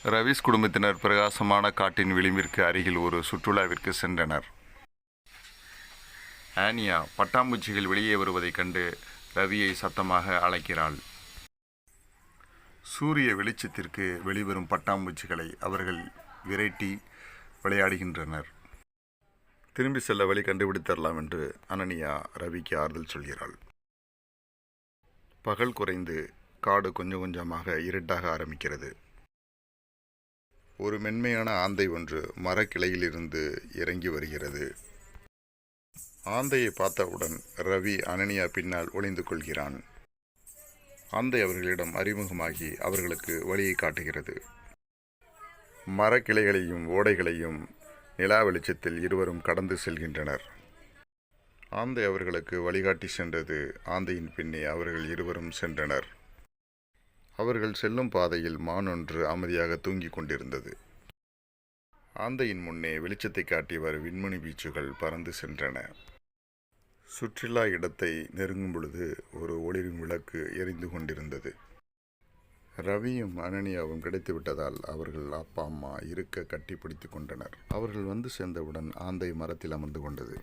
ரவீஸ் குடும்பத்தினர் பிரகாசமான காட்டின் விளிம்பிற்கு அருகில் ஒரு சுற்றுலாவிற்கு சென்றனர். ஆனியா பட்டாம்பூச்சிகள் வெளியே வருவதைக் கண்டு ரவியை சத்தமாக அழைக்கிறாள். சூரிய வெளிச்சத்திற்கு வெளிவரும் பட்டாம்பூச்சிகளை அவர்கள் விரட்டி விளையாடுகின்றனர். திரும்பி செல்ல வழி கண்டுபிடித்தரலாம் என்று அனனியா ரவிக்கு ஆறுதல் சொல்கிறாள். பகல் குறைந்து காடு கொஞ்சம் கொஞ்சமாக இருட்டாக ஆரம்பிக்கிறது. ஒரு மென்மையான ஆந்தை ஒன்று மரக்கிளையிலிருந்து இறங்கி வருகிறது. ஆந்தையை பார்த்தவுடன் ரவி அனனியா பின்னால் ஒளிந்து கொள்கிறான். ஆந்தை அவர்களிடம் அறிமுகமாகி அவர்களுக்கு வழியை காட்டுகிறது. மரக்கிளைகளையும் ஓடைகளையும் நிலா வெளிச்சத்தில் இருவரும் கடந்து செல்கின்றனர். ஆந்தை அவர்களுக்கு வழிகாட்டி சென்றது. ஆந்தையின் பின்னே அவர்கள் இருவரும் சென்றனர். அவர்கள் செல்லும் பாதையில் மான் ஒன்று அமைதியாக தூங்கிக் கொண்டிருந்தது. ஆந்தையின் முன்னே வெளிச்சத்தை காட்டியவர் விண்மணி வீச்சுகள் பறந்து சென்றன. சுற்றுலா இடத்தை நெருங்கும் பொழுது ஒரு ஒளிரும் விளக்கு எரிந்து கொண்டிருந்தது. ரவியும் அனனியாவும் கிடைத்துவிட்டதால் அவர்கள் அப்பா அம்மா இருக்க கட்டி பிடித்து கொண்டனர். அவர்கள் வந்து சேர்ந்தவுடன் ஆந்தை மரத்தில் அமர்ந்து கொண்டது.